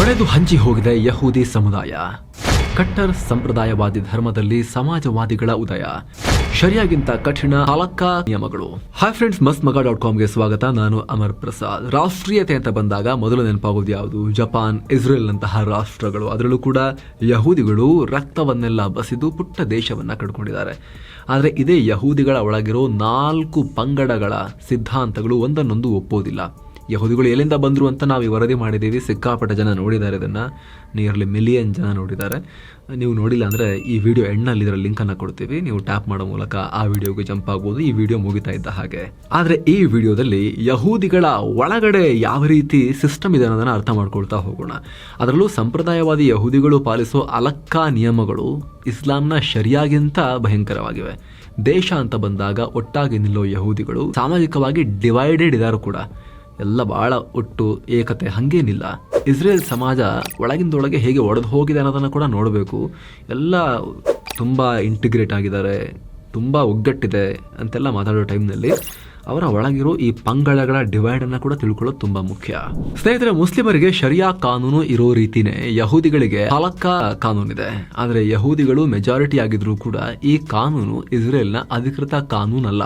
ಹರಿದು ಹಂಚಿ ಹೋಗಿದೆ ಯಹೂದಿ ಸಮುದಾಯ. ಕಟ್ಟರ್ ಸಂಪ್ರದಾಯವಾದಿ ಧರ್ಮದಲ್ಲಿ ಸಮಾಜವಾದಿಗಳ ಉದಯ. ಶರಿಯಾಗಿಂತ ಕಠಿಣ ಹಲಕ್ಕಾ ನಿಯಮಗಳು. ಹಾಯ್ ಫ್ರೆಂಡ್ಸ್, mastmaga.com ಗೆ ಸ್ವಾಗತ. ನಾನು ಅಮರ್ ಪ್ರಸಾದ್. ರಾಷ್ಟ್ರೀಯತೆ ಅಂತ ಬಂದಾಗ ಮೊದಲು ನೆನಪಾಗೋದು ಯಾವುದು? ಜಪಾನ್, ಇಸ್ರೇಲ್ ನಂತಹ ರಾಷ್ಟ್ರಗಳು. ಅದರಲ್ಲೂ ಕೂಡ ಯಹೂದಿಗಳು ರಕ್ತವನ್ನೆಲ್ಲ ಬಸಿದು ಪುಟ್ಟ ದೇಶವನ್ನ ಕಟ್ಕೊಂಡಿದ್ದಾರೆ. ಆದರೆ ಇದೇ ಯಹೂದಿಗಳ ಒಳಗಿರೋ 4 ಪಂಗಡಗಳ ಸಿದ್ಧಾಂತಗಳು ಒಂದನ್ನೊಂದು ಒಪ್ಪೋದಿಲ್ಲ. ಯಹೂದಿಗಳು ಎಲ್ಲಿಂದ ಬಂದರು ಅಂತ ನಾವು ಈ ವರದಿ ಮಾಡಿದ್ದೀವಿ. ಸಿಕ್ಕಾಪಟ್ಟ ಜನ ನೋಡಿದ್ದಾರೆ, ಇದನ್ನು ನಿಯರ್ಲಿ ಮಿಲಿಯನ್ ಜನ ನೋಡಿದ್ದಾರೆ. ನೀವು ನೋಡಿಲ್ಲ ಅಂದರೆ ಈ ವಿಡಿಯೋ ಎಂಡ್ನಲ್ಲಿ ಇದರ ಲಿಂಕನ್ನು ಕೊಡ್ತೀವಿ, ನೀವು ಟ್ಯಾಪ್ ಮಾಡೋ ಮೂಲಕ ಆ ವಿಡಿಯೋಗೆ ಜಂಪ್ ಆಗ್ಬೋದು. ಈ ವಿಡಿಯೋ ಮುಗಿತಾ ಇದ್ದ ಹಾಗೆ. ಆದರೆ ಈ ವಿಡಿಯೋದಲ್ಲಿ ಯಹೂದಿಗಳ ಒಳಗಡೆ ಯಾವ ರೀತಿ ಸಿಸ್ಟಮ್ ಇದೆ ಅನ್ನೋದನ್ನು ಅರ್ಥ ಮಾಡ್ಕೊಳ್ತಾ ಹೋಗೋಣ. ಅದರಲ್ಲೂ ಸಂಪ್ರದಾಯವಾದಿ ಯಹೂದಿಗಳು ಪಾಲಿಸೋ ಹಲಕ್ಕಾ ನಿಯಮಗಳು ಇಸ್ಲಾಂನ ಶರಿಯಾಗಿಂತ ಭಯಂಕರವಾಗಿವೆ. ದೇಶ ಅಂತ ಬಂದಾಗ ಒಟ್ಟಾಗಿ ನಿಲ್ಲೋ ಯಹೂದಿಗಳು ಸಾಮಾಜಿಕವಾಗಿ ಡಿವೈಡೆಡ್ ಇದ್ದಾರೆ ಕೂಡ. ಎಲ್ಲ ಬಹಳ ಒಟ್ಟು ಏಕತೆ ಹಂಗೇನಿಲ್ಲ. ಇಸ್ರೇಲ್ ಸಮಾಜ ಒಳಗಿಂದೊಳಗೆ ಹೇಗೆ ಒಡೆದು ಹೋಗಿದೆ ಅನ್ನೋದನ್ನು ಕೂಡ ನೋಡಬೇಕು. ಎಲ್ಲ ತುಂಬ ಇಂಟಿಗ್ರೇಟ್ ಆಗಿದ್ದಾರೆ, ತುಂಬ ಒಗ್ಗಟ್ಟಿದೆ ಅಂತೆಲ್ಲ ಮಾತಾಡೋ ಟೈಮ್ನಲ್ಲಿ ಅವರ ಒಳಗಿರೋ ಈ ಪಂಗಡಗಳ ಡಿವೈಡನ್ನು ಕೂಡ ತಿಳ್ಕೊಳ್ಳೋದು ತುಂಬ ಮುಖ್ಯ. ಸ್ನೇಹಿತರೆ, ಮುಸ್ಲಿಮರಿಗೆ ಶರಿಯಾ ಕಾನೂನು ಇರೋ ರೀತಿನೇ ಯಹೂದಿಗಳಿಗೆ ಹಲಕ್ಕಾ ಕಾನೂನಿದೆ. ಆದರೆ ಯಹೂದಿಗಳು ಮೆಜಾರಿಟಿ ಆಗಿದ್ರೂ ಕೂಡ ಈ ಕಾನೂನು ಇಸ್ರೇಲ್ನ ಅಧಿಕೃತ ಕಾನೂನಲ್ಲ.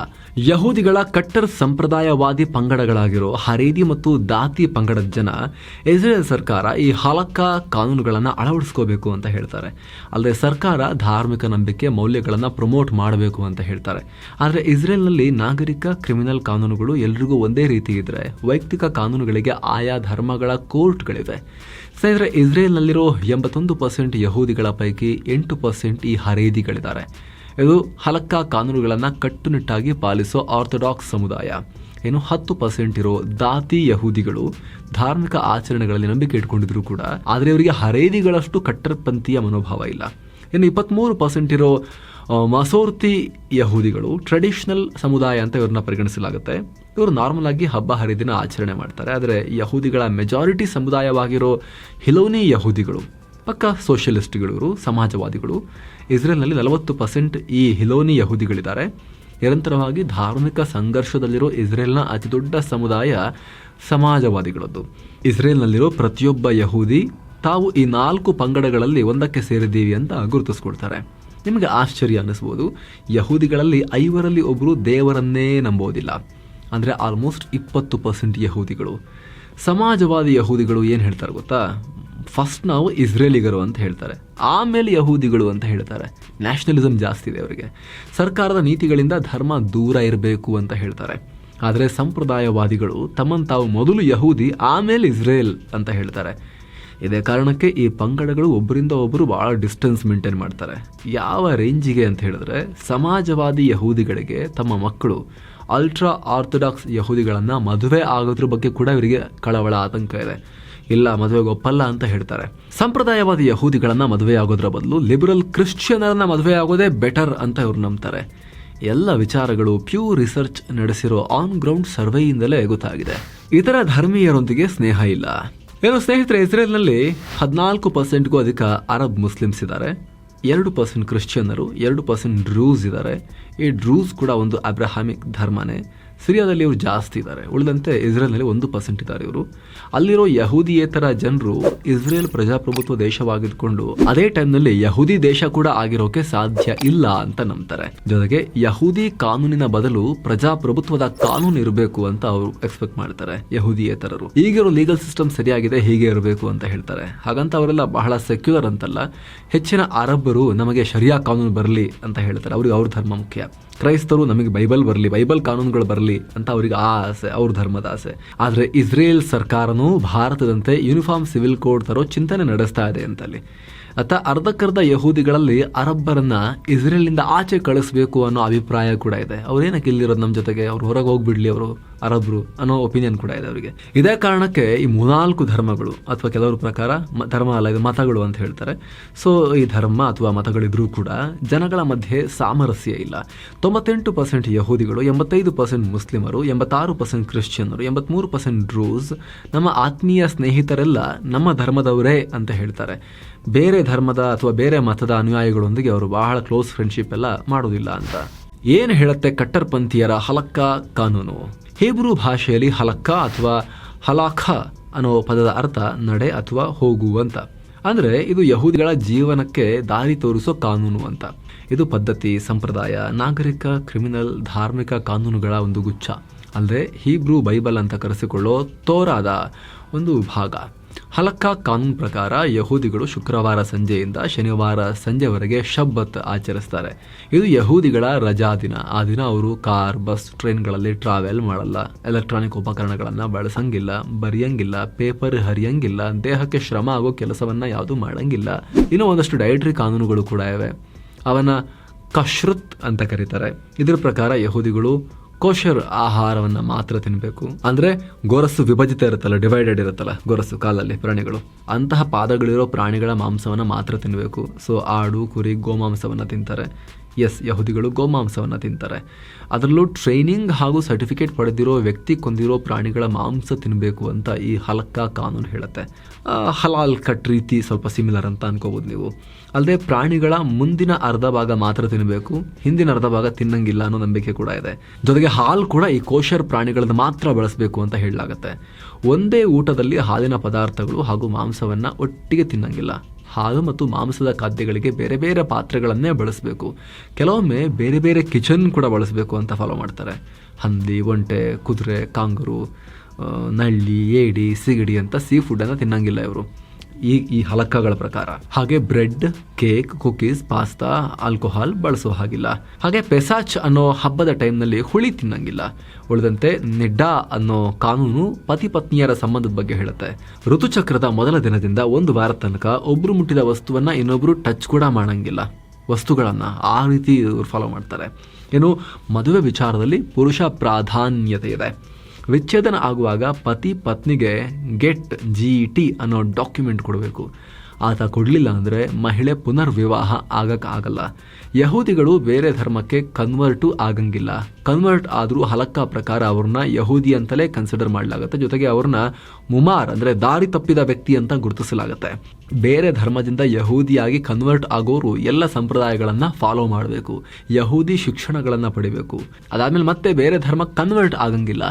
ಯಹೂದಿಗಳ ಕಟ್ಟರ್ ಸಂಪ್ರದಾಯವಾದಿ ಪಂಗಡಗಳಾಗಿರೋ ಹರೇದಿ ಮತ್ತು ದಾತಿ ಪಂಗಡದ ಜನ ಇಸ್ರೇಲ್ ಸರ್ಕಾರ ಈ ಹಲಕ್ಕಾ ಕಾನೂನುಗಳನ್ನು ಅಳವಡಿಸ್ಕೋಬೇಕು ಅಂತ ಹೇಳ್ತಾರೆ. ಅಲ್ಲದೆ ಸರ್ಕಾರ ಧಾರ್ಮಿಕ ನಂಬಿಕೆ ಮೌಲ್ಯಗಳನ್ನು ಪ್ರಮೋಟ್ ಮಾಡಬೇಕು ಅಂತ ಹೇಳ್ತಾರೆ. ಆದರೆ ಇಸ್ರೇಲ್ನಲ್ಲಿ ನಾಗರಿಕ ಕ್ರಿಮಿನಲ್ ಕಾನೂನುಗಳು ಎಲ್ರಿಗೂ ಒಂದೇ ರೀತಿ ಇದ್ರೆ, ವೈಯಕ್ತಿಕ ಕಾನೂನುಗಳಿಗೆ ಆಯಾ ಧರ್ಮಗಳ ಕೋರ್ಟ್ಗಳಿವೆ. ಸ್ನೇಹಿತರೆ, ಇಸ್ರೇಲ್ನಲ್ಲಿರೋ 81% ಯಹೂದಿಗಳ ಪೈಕಿ 8% ಈ ಹರೇದಿಗಳಿದ್ದಾರೆ. ಇದು ಹಲಕ್ಕಾ ಕಾನೂನುಗಳನ್ನು ಕಟ್ಟುನಿಟ್ಟಾಗಿ ಪಾಲಿಸೋ ಆರ್ಥೋಡಾಕ್ಸ್ ಸಮುದಾಯ. 10% ಇರೋ ದಾತಿ ಯಹೂದಿಗಳು ಧಾರ್ಮಿಕ ಆಚರಣೆಗಳಲ್ಲಿ ನಂಬಿಕೆ ಇಟ್ಕೊಂಡಿದ್ರು ಕೂಡ, ಆದರೆ ಇವರಿಗೆ ಹರೇದಿಗಳಷ್ಟು ಕಟ್ಟರ್ಪಂಥೀಯ ಮನೋಭಾವ ಇಲ್ಲ. 23% ಇರೋ ಮಸೋರ್ತಿ ಯಹೂದಿಗಳು ಟ್ರೆಡಿಷನಲ್ ಸಮುದಾಯ ಅಂತ ಇವ್ರನ್ನ ಪರಿಗಣಿಸಲಾಗುತ್ತೆ. ಇವರು ನಾರ್ಮಲ್ ಆಗಿ ಹಬ್ಬ ಹರಿದಿನ ಆಚರಣೆ ಮಾಡ್ತಾರೆ. ಆದರೆ ಯಹೂದಿಗಳ ಮೆಜಾರಿಟಿ ಸಮುದಾಯವಾಗಿರೋ ಹಿಲೋನಿ ಯಹೂದಿಗಳು ಪಕ್ಕ ಸೋಷಿಯಲಿಸ್ಟ್ಗಳು, ಇವರು ಸಮಾಜವಾದಿಗಳು. ಇಸ್ರೇಲ್ನಲ್ಲಿ 40% ಈ ಹಿಲೋನಿ ಯಹೂದಿಗಳಿದ್ದಾರೆ. ನಿರಂತರವಾಗಿ ಧಾರ್ಮಿಕ ಸಂಘರ್ಷದಲ್ಲಿರೋ ಇಸ್ರೇಲ್ನ ಅತಿದೊಡ್ಡ ಸಮುದಾಯ ಸಮಾಜವಾದಿಗಳದ್ದು. ಇಸ್ರೇಲ್ನಲ್ಲಿರೋ ಪ್ರತಿಯೊಬ್ಬ ಯಹೂದಿ ತಾವು ಈ 4 ಪಂಗಡಗಳಲ್ಲಿ ಒಂದಕ್ಕೆ ಸೇರಿದ್ದೀವಿ ಅಂತ ಗುರುತಿಸ್ಕೊಳ್ತಾರೆ. ನಿಮಗೆ ಆಶ್ಚರ್ಯ ಅನ್ನಿಸ್ಬೋದು, ಯಹೂದಿಗಳಲ್ಲಿ 5ರಲ್ಲಿ ಒಬ್ಬರು ದೇವರನ್ನೇ ನಂಬೋದಿಲ್ಲ. ಅಂದರೆ ಆಲ್ಮೋಸ್ಟ್ 20% ಯಹೂದಿಗಳು. ಸಮಾಜವಾದಿ ಯಹೂದಿಗಳು ಏನು ಹೇಳ್ತಾರೆ ಗೊತ್ತಾ? ಫಸ್ಟ್ ನಾವು ಇಸ್ರೇಲಿಗರು ಅಂತ ಹೇಳ್ತಾರೆ, ಆಮೇಲೆ ಯಹೂದಿಗಳು ಅಂತ ಹೇಳ್ತಾರೆ. ನ್ಯಾಷನಲಿಸಮ್ ಜಾಸ್ತಿ ಇದೆ ಅವರಿಗೆ. ಸರ್ಕಾರದ ನೀತಿಗಳಿಂದ ಧರ್ಮ ದೂರ ಇರಬೇಕು ಅಂತ ಹೇಳ್ತಾರೆ. ಆದರೆ ಸಂಪ್ರದಾಯವಾದಿಗಳು ತಮ್ಮನ್ನು ತಾವು ಮೊದಲು ಯಹೂದಿ ಆಮೇಲೆ ಇಸ್ರೇಲ್ ಅಂತ ಹೇಳ್ತಾರೆ. ಇದೇ ಕಾರಣಕ್ಕೆ ಈ ಪಂಗಡಗಳು ಒಬ್ಬರಿಂದ ಒಬ್ಬರು ಭಾಳ ಡಿಸ್ಟೆನ್ಸ್ ಮೇಂಟೈನ್ ಮಾಡ್ತಾರೆ. ಯಾವ ರೇಂಜಿಗೆ ಅಂತ ಹೇಳಿದ್ರೆ, ಸಮಾಜವಾದಿ ಯಹೂದಿಗಳಿಗೆ ತಮ್ಮ ಮಕ್ಕಳು ಅಲ್ಟ್ರಾ ಆರ್ಥೋಡಾಕ್ಸ್ ಯಹೂದಿಗಳನ್ನು ಮದುವೆ ಆಗೋದ್ರ ಬಗ್ಗೆ ಕೂಡ ಇವರಿಗೆ ಕಳವಳ ಆತಂಕ ಇದೆ. ಇಲ್ಲ, ಮದುವೆಗೆ ಒಪ್ಪಲ್ಲ ಅಂತ ಹೇಳ್ತಾರೆ. ಸಂಪ್ರದಾಯವಾದಿ ಯಹೂದಿಗಳನ್ನು ಮದುವೆ ಆಗೋದ್ರ ಬದಲು ಲಿಬರಲ್ ಕ್ರಿಶ್ಚಿಯನರನ್ನ ಮದುವೆ ಆಗೋದೇ ಬೆಟರ್ ಅಂತ ಇವ್ರು ನಂಬ್ತಾರೆ. ಎಲ್ಲ ವಿಚಾರಗಳು ಪ್ಯೂರ್ ರಿಸರ್ಚ್ ನಡೆಸಿರೋ ಆನ್ ಗ್ರೌಂಡ್ ಸರ್ವೆಯಿಂದಲೇ ಗೊತ್ತಾಗಿದೆ. ಇತರ ಧರ್ಮೀಯರೊಂದಿಗೆ ಸ್ನೇಹ ಇಲ್ಲ. ಏನು ಸ್ನೇಹಿತರೆ, ಇಸ್ರೇಲ್ನಲ್ಲಿ 14%ಗೂ ಅಧಿಕ ಅರಬ್ ಮುಸ್ಲಿಮ್ಸ್ ಇದ್ದಾರೆ. 2% ಕ್ರಿಶ್ಚಿಯನ್ನರು, 2% ಡ್ರೂಸ್ ಇದ್ದಾರೆ. ಈ ಡ್ರೂಸ್ ಕೂಡ ಒಂದು ಅಬ್ರಹಾಮಿಕ್ ಧರ್ಮನೇ. ಸಿರಿಯಾದಲ್ಲಿ ಇವರು ಜಾಸ್ತಿ ಇದ್ದಾರೆ. ಉಳಿದಂತೆ ಇಸ್ರೇಲ್ನಲ್ಲಿ 1% ಇದ್ದಾರೆ ಇವರು. ಅಲ್ಲಿರೋ ಯಹೂದಿಯೇತರ ಜನರು ಇಸ್ರೇಲ್ ಪ್ರಜಾಪ್ರಭುತ್ವ ದೇಶವಾಗಿದ್ಕೊಂಡು ಅದೇ ಟೈಮ್ನಲ್ಲಿ ಯಹೂದಿ ದೇಶ ಕೂಡ ಆಗಿರೋಕೆ ಸಾಧ್ಯ ಇಲ್ಲ ಅಂತ ನಂಬ್ತಾರೆ. ಜೊತೆಗೆ ಯಹೂದಿ ಕಾನೂನಿನ ಬದಲು ಪ್ರಜಾಪ್ರಭುತ್ವದ ಕಾನೂನು ಇರಬೇಕು ಅಂತ ಅವರು ಎಕ್ಸ್ಪೆಕ್ಟ್ ಮಾಡ್ತಾರೆ ಯಹೂದಿಯೇತರರು. ಈಗಿರೋ ಲೀಗಲ್ ಸಿಸ್ಟಮ್ ಸರಿಯಾಗಿದೆ, ಹೀಗೆ ಇರಬೇಕು ಅಂತ ಹೇಳ್ತಾರೆ. ಹಾಗಂತ ಅವರೆಲ್ಲ ಬಹಳ ಸೆಕ್ಯುಲರ್ ಅಂತಲ್ಲ. ಹೆಚ್ಚಿನ ಅರಬ್ಬರು ನಮಗೆ ಶರಿಯಾ ಕಾನೂನು ಬರಲಿ ಅಂತ ಹೇಳ್ತಾರೆ. ಅವ್ರಿಗೆ ಅವ್ರ ಧರ್ಮ ಮುಖ್ಯ. ಕ್ರೈಸ್ತರು ನಮಗೆ ಬೈಬಲ್ ಬರಲಿ, ಬೈಬಲ್ ಕಾನೂನುಗಳು ಬರಲಿ ಅಂತ ಅವ್ರಿಗೆ ಆ ಆಸೆ, ಅವ್ರ ಧರ್ಮದ ಆಸೆ. ಆದರೆ ಇಸ್ರೇಲ್ ಸರ್ಕಾರನೂ ಭಾರತದಂತೆ ಯೂನಿಫಾರ್ಮ್ ಸಿವಿಲ್ ಕೋಡ್ ತರೋ ಚಿಂತನೆ ನಡೆಸ್ತಾ ಇದೆ ಅಂತಲ್ಲಿ. ಅರ್ಧಕ್ಕರ್ಧ ಯಹೂದಿಗಳಲ್ಲಿ ಅರಬ್ಬರನ್ನ ಇಸ್ರೇಲ್ನಿಂದ ಆಚೆ ಕಳಿಸ್ಬೇಕು ಅನ್ನೋ ಅಭಿಪ್ರಾಯ ಕೂಡ ಇದೆ. ಅವ್ರೇನಕ್ಕೆ ಇಲ್ಲಿರೋದು ನಮ್ಮ ಜೊತೆಗೆ, ಅವ್ರು ಹೊರಗೆ ಹೋಗ್ಬಿಡ್ಲಿ ಅವರು ಅರಬ್ರು ಅನ್ನೋ ಒಪಿನಿಯನ್ ಕೂಡ ಇದೆ ಅವರಿಗೆ. ಇದೇ ಕಾರಣಕ್ಕೆ ಈ 4 ಧರ್ಮಗಳು, ಅಥವಾ ಕೆಲವರ ಪ್ರಕಾರ ಧರ್ಮ ಅಲ್ಲ, ಇದು ಮತಗಳು ಅಂತ ಹೇಳ್ತಾರೆ. ಸೊ ಈ ಧರ್ಮ ಅಥವಾ ಮತಗಳಿದ್ರೂ ಕೂಡ ಜನಗಳ ಮಧ್ಯೆ ಸಾಮರಸ್ಯ ಇಲ್ಲ. 98% ಯಹೂದಿಗಳು, 85% ಮುಸ್ಲಿಮರು, 86% ಕ್ರಿಶ್ಚಿಯನ್ನರು, 83% ಡ್ರೂಸ್ ನಮ್ಮ ಆತ್ಮೀಯ ಸ್ನೇಹಿತರೆಲ್ಲ ನಮ್ಮ ಧರ್ಮದವರೇ ಅಂತ ಹೇಳ್ತಾರೆ. ಬೇರೆ ಧರ್ಮದ ಅಥವಾ ಬೇರೆ ಮತದ ಅನುಯಾಯಿಗಳೊಂದಿಗೆ ಅವರು ಬಹಳ ಕ್ಲೋಸ್ ಫ್ರೆಂಡ್ಶಿಪ್ ಎಲ್ಲ ಮಾಡೋದಿಲ್ಲ ಅಂತ. ಏನು ಹೇಳುತ್ತೆ ಕಟ್ಟರ್ಪಂಥೀಯರ ಹಲಕ್ಕಾ ಕಾನೂನು? ಹೀಬ್ರೂ ಭಾಷೆಯಲ್ಲಿ ಹಲಕ್ಕಾ ಅಥವಾ ಹಲಾಖ ಅನ್ನೋ ಪದದ ಅರ್ಥ ನಡೆ ಅಥವಾ ಹೋಗು ಅಂತ. ಅಂದರೆ ಇದು ಯಹೂದಿಗಳ ಜೀವನಕ್ಕೆ ದಾರಿ ತೋರಿಸೋ ಕಾನೂನು ಅಂತ. ಇದು ಪದ್ಧತಿ, ಸಂಪ್ರದಾಯ, ನಾಗರಿಕ, ಕ್ರಿಮಿನಲ್, ಧಾರ್ಮಿಕ ಕಾನೂನುಗಳ ಒಂದು ಗುಚ್ಛ. ಅಂದರೆ ಹೀಬ್ರೂ ಬೈಬಲ್ ಅಂತ ಕರೆಸಿಕೊಳ್ಳೋ ತೋರಾದ ಒಂದು ಭಾಗ. ಹಲಕ್ಕಾ ಕಾನೂನು ಪ್ರಕಾರ ಯಹೂದಿಗಳು ಶುಕ್ರವಾರ ಸಂಜೆಯಿಂದ ಶನಿವಾರ ಸಂಜೆವರೆಗೆ ಶಬ್ಬತ್ ಆಚರಿಸ್ತಾರೆ. ಇದು ಯಹೂದಿಗಳ ರಜಾ ದಿನ. ಆ ದಿನ ಅವರು ಕಾರ್, ಬಸ್, ಟ್ರೈನ್ಗಳಲ್ಲಿ ಟ್ರಾವೆಲ್ ಮಾಡಲ್ಲ, ಎಲೆಕ್ಟ್ರಾನಿಕ್ ಉಪಕರಣಗಳನ್ನು ಬಳಸಂಗಿಲ್ಲ, ಬರೆಯಂಗಿಲ್ಲ, ಪೇಪರ್ ಹರಿಯಂಗಿಲ್ಲ, ದೇಹಕ್ಕೆ ಶ್ರಮ ಆಗೋ ಕೆಲಸವನ್ನು ಯಾವುದೂ ಮಾಡಂಗಿಲ್ಲ. ಇನ್ನೂ ಒಂದಷ್ಟು ಡಯಟ್ರಿ ಕಾನೂನುಗಳು ಕೂಡ ಇವೆ. ಅವನ ಕಶ್ರುತ್ ಅಂತ ಕರೀತಾರೆ. ಇದರ ಪ್ರಕಾರ ಯಹೂದಿಗಳು ಕೋಶರ್ ಆಹಾರವನ್ನು ಮಾತ್ರ ತಿನ್ನಬೇಕು. ಅಂದರೆ ಗೊರಸು ವಿಭಜಿತ ಇರುತ್ತಲ್ಲ, ಡಿವೈಡೆಡ್ ಇರುತ್ತಲ್ಲ ಗೊರಸು ಕಾಲಲ್ಲಿ ಪ್ರಾಣಿಗಳು, ಅಂತಹ ಪಾದಗಳಿರೋ ಪ್ರಾಣಿಗಳ ಮಾಂಸವನ್ನು ಮಾತ್ರ ತಿನ್ನಬೇಕು. ಸೊ ಆಡು, ಕುರಿ, ಗೋಮಾಂಸವನ್ನು ತಿಂತಾರೆ. ಯಹೂದಿಗಳು ಗೋಮಾಂಸವನ್ನು ತಿಂತಾರೆ. ಅದರಲ್ಲೂ ಟ್ರೈನಿಂಗ್ ಹಾಗೂ ಸರ್ಟಿಫಿಕೇಟ್ ಪಡೆದಿರೋ ವ್ಯಕ್ತಿ ಕೊಂದಿರೋ ಪ್ರಾಣಿಗಳ ಮಾಂಸ ತಿನ್ನಬೇಕು ಅಂತ ಈ ಹಲಕ್ಕಾ ಕಾನೂನು ಹೇಳುತ್ತೆ. ಹಲಾಲ್ ಕಟ್ ರೀತಿ ಸ್ವಲ್ಪ ಸಿಮಿಲರ್ ಅಂತ ಅನ್ಕೋಬೋದು ನೀವು. ಅಲ್ಲದೆ ಪ್ರಾಣಿಗಳ ಮುಂದಿನ ಅರ್ಧ ಭಾಗ ಮಾತ್ರ ತಿನ್ನಬೇಕು, ಹಿಂದಿನ ಅರ್ಧ ಭಾಗ ತಿನ್ನಂಗಿಲ್ಲ ಅನ್ನೋ ನಂಬಿಕೆ ಕೂಡ ಇದೆ. ಜೊತೆಗೆ ಹಾಲು ಕೂಡ ಈ ಕೋಶರ್ ಪ್ರಾಣಿಗಳನ್ನ ಮಾತ್ರ ಬಳಸಬೇಕು ಅಂತ ಹೇಳಲಾಗುತ್ತೆ. ಒಂದೇ ಊಟದಲ್ಲಿ ಹಾಲಿನ ಪದಾರ್ಥಗಳು ಹಾಗೂ ಮಾಂಸವನ್ನು ಒಟ್ಟಿಗೆ ತಿನ್ನಂಗಿಲ್ಲ. ಹಾಲು ಮತ್ತು ಮಾಂಸದ ಖಾದ್ಯಗಳಿಗೆ ಬೇರೆ ಬೇರೆ ಪಾತ್ರೆಗಳನ್ನೇ ಬಳಸಬೇಕು. ಕೆಲವೊಮ್ಮೆ ಬೇರೆ ಬೇರೆ ಕಿಚನ್ ಕೂಡ ಬಳಸಬೇಕು ಅಂತ ಫಾಲೋ ಮಾಡ್ತಾರೆ. ಹಂದಿ, ಒಂಟೆ, ಕುದುರೆ, ಕಾಂಗರು, ನಳ್ಳಿ, ಏಡಿ, ಸಿಗಡಿ ಅಂತ ಸೀ ಫುಡ್ಡನ್ನು ತಿನ್ನಂಗಿಲ್ಲ ಇವರು ಈ ಹಲಕ್ಕಗಳ ಪ್ರಕಾರ. ಹಾಗೆ bread, cake, cookies, pasta, alcohol ಬಳಸೋ ಹಾಗಿಲ್ಲ. ಹಾಗೆ ಪೆಸಾಚ್ ಅನ್ನೋ ಹಬ್ಬದ ಟೈಮ್ನಲ್ಲಿ ಹುಳಿ ತಿನ್ನಂಗಿಲ್ಲ. ಉಳಿದಂತೆ ನಿಡ್ಡಾ ಅನ್ನೋ ಕಾನೂನು ಪತಿ ಪತ್ನಿಯರ ಸಂಬಂಧದ ಬಗ್ಗೆ ಹೇಳುತ್ತೆ. ಋತುಚಕ್ರದ ಮೊದಲ ದಿನದಿಂದ ಒಂದು ವಾರ ತನಕ ಒಬ್ರು ಮುಟ್ಟಿದ ವಸ್ತುವನ್ನ ಇನ್ನೊಬ್ರು ಟಚ್ ಕೂಡ ಮಾಡಂಗಿಲ್ಲ. ವಸ್ತುಗಳನ್ನ ಆ ರೀತಿ ಫಾಲೋ ಮಾಡ್ತಾರೆ. ಏನು, ಮದುವೆ ವಿಚಾರದಲ್ಲಿ ಪುರುಷ ಪ್ರಾಧಾನ್ಯತೆ ಇದೆ. ವಿಚ್ಛೇದನ ಆಗುವಾಗ ಪತಿ ಪತ್ನಿಗೆ ಗೆಟ್ GET ಅನ್ನೋ ಡಾಕ್ಯುಮೆಂಟ್ ಕೊಡಬೇಕು. ಆತ ಕೊಡಲಿಲ್ಲ ಅಂದರೆ ಮಹಿಳೆ ಪುನರ್ವಿವಾಹ ಆಗಲ್ಲ. ಯಹೂದಿಗಳು ಬೇರೆ ಧರ್ಮಕ್ಕೆ ಕನ್ವರ್ಟು ಆಗಂಗಿಲ್ಲ. ಕನ್ವರ್ಟ್ ಆದರೂ ಹಲಕ್ಕಾ ಪ್ರಕಾರ ಅವ್ರನ್ನ ಯಹೂದಿ ಅಂತಲೇ ಕನ್ಸಿಡರ್ ಮಾಡಲಾಗುತ್ತೆ. ಜೊತೆಗೆ ಅವ್ರನ್ನ ಮುಮಾರ್ ಅಂದರೆ ದಾರಿ ತಪ್ಪಿದ ವ್ಯಕ್ತಿ ಅಂತ ಗುರುತಿಸಲಾಗುತ್ತೆ. ಬೇರೆ ಧರ್ಮದಿಂದ ಯಹೂದಿಯಾಗಿ ಕನ್ವರ್ಟ್ ಆಗೋರು ಎಲ್ಲ ಸಂಪ್ರದಾಯಗಳನ್ನು ಫಾಲೋ ಮಾಡಬೇಕು, ಯಹೂದಿ ಶಿಕ್ಷಣಗಳನ್ನು ಪಡಿಬೇಕು. ಅದಾದಮೇಲೆ ಮತ್ತೆ ಬೇರೆ ಧರ್ಮಕ್ಕೆ ಕನ್ವರ್ಟ್ ಆಗಂಗಿಲ್ಲ.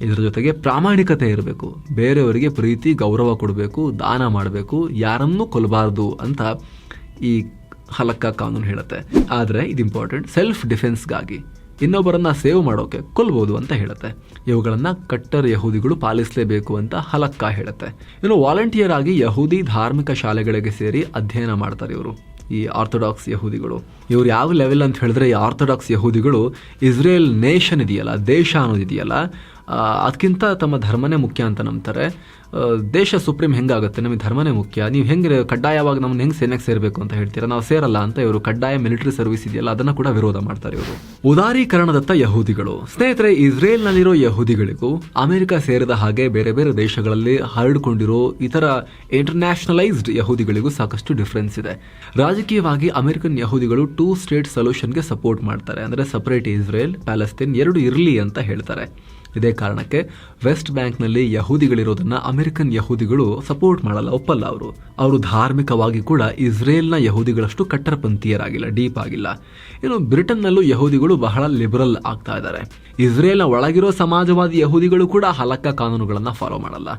ಇದರ ಜೊತೆಗೆ ಪ್ರಾಮಾಣಿಕತೆ ಇರಬೇಕು, ಬೇರೆಯವರಿಗೆ ಪ್ರೀತಿ ಗೌರವ ಕೊಡಬೇಕು, ದಾನ ಮಾಡಬೇಕು, ಯಾರನ್ನೂ ಕೊಲ್ಲಬಾರ್ದು ಅಂತ ಈ ಹಲಕ್ಕಾ ಕಾನೂನು ಹೇಳುತ್ತೆ. ಆದರೆ ಇದು ಇಂಪಾರ್ಟೆಂಟ್, ಸೆಲ್ಫ್ ಡಿಫೆನ್ಸ್ಗಾಗಿ, ಇನ್ನೊಬ್ಬರನ್ನ ಸೇವ್ ಮಾಡೋಕೆ ಕೊಲ್ಬೋದು ಅಂತ ಹೇಳುತ್ತೆ. ಇವುಗಳನ್ನು ಕಟ್ಟರ್ ಯಹೂದಿಗಳು ಪಾಲಿಸಲೇಬೇಕು ಅಂತ ಹಲಕ್ಕಾ ಹೇಳುತ್ತೆ. ಇನ್ನು ವಾಲಂಟಿಯರ್ ಆಗಿ ಯಹೂದಿ ಧಾರ್ಮಿಕ ಶಾಲೆಗಳಿಗೆ ಸೇರಿ ಅಧ್ಯಯನ ಮಾಡ್ತಾರೆ ಇವರು, ಈ ಆರ್ಥೋಡಾಕ್ಸ್ ಯಹೂದಿಗಳು. ಇವ್ರು ಯಾವ ಲೆವೆಲ್ ಅಂತ ಹೇಳಿದ್ರೆ, ಈ ಆರ್ಥೋಡಾಕ್ಸ್ ಯಹೂದಿಗಳು ಇಸ್ರೇಲ್ ನೇಷನ್ ಇದೆಯಲ್ಲ, ದೇಶ ಅನ್ನೋದಿದೆಯಲ್ಲ, ಅದಕ್ಕಿಂತ ತಮ್ಮ ಧರ್ಮನೇ ಮುಖ್ಯ ಅಂತ ನಂಬ್ತಾರೆ. ದೇಶ ಸುಪ್ರೀಂ ಹೆಂಗಾಗುತ್ತೆ, ನಮಗೆ ಧರ್ಮನೇ ಮುಖ್ಯ, ನೀವು ಹೆಂಗೆ ಕಡ್ಡಾಯವಾಗಿ ನಮ್ಮನ್ನು ಹೆಂಗೆ ಸೇನೆಗೆ ಸೇರಬೇಕು ಅಂತ ಹೇಳ್ತೀರಾ, ನಾವು ಸೇರಲ್ಲ ಅಂತ ಇವರು ಕಡ್ಡಾಯ ಮಿಲಿಟರಿ ಸರ್ವಿಸ್ ಇದೆಯಲ್ಲ ಅದನ್ನು ಕೂಡ ವಿರೋಧ ಮಾಡ್ತಾರೆ ಇವರು. ಉದಾರೀಕರಣದತ್ತ ಯಹೂದಿಗಳು. ಸ್ನೇಹಿತರೆ, ಇಸ್ರೇಲ್ನಲ್ಲಿರೋ ಯಹೂದಿಗಳಿಗೂ ಅಮೆರಿಕ ಸೇರಿದ ಹಾಗೆ ಬೇರೆ ಬೇರೆ ದೇಶಗಳಲ್ಲಿ ಹರಡಿಕೊಂಡಿರೋ ಇತರ ಇಂಟರ್ನ್ಯಾಷನಲೈಸ್ಡ್ ಯಹೂದಿಗಳಿಗೂ ಸಾಕಷ್ಟು ಡಿಫ್ರೆನ್ಸ್ ಇದೆ. ರಾಜಕೀಯವಾಗಿ ಅಮೆರಿಕನ್ ಯಹೂದಿಗಳು 2 ಸ್ಟೇಟ್ ಸೊಲ್ಯೂಷನ್ಗೆ ಸಪೋರ್ಟ್ ಮಾಡ್ತಾರೆ. ಅಂದರೆ ಸಪರೇಟ್ ಇಸ್ರೇಲ್, ಪ್ಯಾಲೆಸ್ತೈನ್ ಎರಡು ಇರಲಿ ಅಂತ ಹೇಳ್ತಾರೆ. ಇದೇ ಕಾರಣಕ್ಕೆ ವೆಸ್ಟ್ ಬ್ಯಾಂಕ್ನಲ್ಲಿ ಯಹೂದಿಗಳಿರೋದನ್ನ ಅಮೆರಿಕನ್ ಯಹೂದಿಗಳು ಸಪೋರ್ಟ್ ಮಾಡಲ್ಲ, ಒಪ್ಪಲ್ಲ. ಅವರು ಧಾರ್ಮಿಕವಾಗಿ ಕೂಡ ಇಸ್ರೇಲ್ನ ಯಹೂದಿಗಳಷ್ಟು ಕಟ್ಟರಪಂಥೀಯರಾಗಿಲ್ಲ, ಡೀಪ್ ಆಗಿಲ್ಲ. ಇನ್ನು ಬ್ರಿಟನ್ನಲ್ಲೂ ಯಹೂದಿಗಳು ಬಹಳ ಲಿಬರಲ್ ಆಗ್ತಾ ಇದ್ದಾರೆ. ಇಸ್ರೇಲ್ನ ಒಳಗಿರೋ ಸಮಾಜವಾದಿ ಯಹೂದಿಗಳು ಕೂಡ ಹಲಕ್ಕಾ ಕಾನೂನುಗಳನ್ನು ಫಾಲೋ ಮಾಡಲ್ಲ.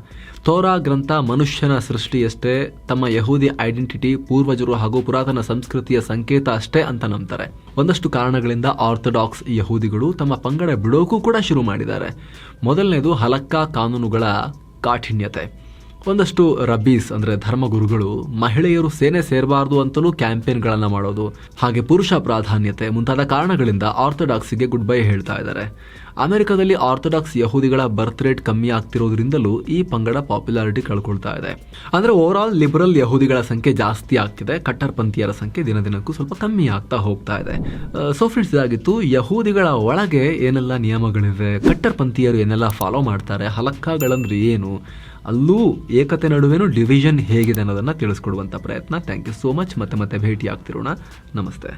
ತೋರಾ ಗ್ರಂಥ ಮನುಷ್ಯನ ಸೃಷ್ಟಿಯಷ್ಟೇ, ತಮ್ಮ ಯಹೂದಿ ಐಡೆಂಟಿಟಿ ಪೂರ್ವಜರು ಹಾಗೂ ಪುರಾತನ ಸಂಸ್ಕೃತಿಯ ಸಂಕೇತ ಅಷ್ಟೇ ಅಂತ ನಂಬ್ತಾರೆ. ಒಂದಷ್ಟು ಕಾರಣಗಳಿಂದ ಆರ್ಥೋಡಾಕ್ಸ್ ಯಹೂದಿಗಳು ತಮ್ಮ ಪಂಗಡ ಬಿಡೋಕೂ ಕೂಡ ಶುರು ಮಾಡಿದ್ದಾರೆ. ಮೊದಲನೇದು ಹಲಕ್ಕಾ ಕಾನೂನುಗಳ ಕಾಠಿಣ್ಯತೆ. ಒಂದಷ್ಟು ರಬ್ಬೀಸ್ ಅಂದರೆ ಧರ್ಮಗುರುಗಳು ಮಹಿಳೆಯರು ಸೇನೆ ಸೇರಬಾರ್ದು ಅಂತಲೂ ಕ್ಯಾಂಪೇನ್ಗಳನ್ನು ಮಾಡೋದು, ಹಾಗೆ ಪುರುಷ ಪ್ರಾಧಾನ್ಯತೆ ಮುಂತಾದ ಕಾರಣಗಳಿಂದ ಆರ್ಥೋಡಾಕ್ಸಿಗೆ ಗುಡ್ ಬೈ ಹೇಳ್ತಾ ಇದ್ದಾರೆ. ಅಮೆರಿಕದಲ್ಲಿ ಆರ್ಥೋಡಾಕ್ಸ್ ಯಹೂದಿಗಳ ಬರ್ತ್ ರೇಟ್ ಕಮ್ಮಿ ಆಗ್ತಿರೋದ್ರಿಂದಲೂ ಈ ಪಂಗಡ ಪಾಪ್ಯುಲಾರಿಟಿ ಕಳ್ಕೊಳ್ತಾ ಇದೆ. ಅಂದರೆ ಓವರ್ ಆಲ್ ಲಿಬರಲ್ ಯಹೂದಿಗಳ ಸಂಖ್ಯೆ ಜಾಸ್ತಿ ಆಗ್ತಿದೆ, ಕಟ್ಟರ್ಪಂಥೀಯರ ಸಂಖ್ಯೆ ದಿನ ದಿನಕ್ಕೂ ಸ್ವಲ್ಪ ಕಮ್ಮಿ ಆಗ್ತಾ ಹೋಗ್ತಾ ಇದೆ. ಸೊ ಫ್ರೆಂಡ್ಸ್, ಇದಾಗಿತ್ತು ಯಹೂದಿಗಳ ಒಳಗೆ ಏನೆಲ್ಲ ನಿಯಮಗಳಿವೆ, ಕಟ್ಟರ್ಪಂಥೀಯರು ಏನೆಲ್ಲ ಫಾಲೋ ಮಾಡ್ತಾರೆ, ಹಲಕ್ಕಾಗಳಂದ್ರೆ ಏನು, ಅಲ್ಲೂ ಏಕತೆ ನಡುವೆನೂ ಡಿವಿಷನ್ ಹೇಗಿದೆ ಅನ್ನೋದನ್ನು ತಿಳಿಸ್ಕೊಡುವಂಥ ಪ್ರಯತ್ನ. Thank you so much. ಮತ್ತೆ ಭೇಟಿ ಆಗ್ತಿರೋಣ. ನಮಸ್ತೆ.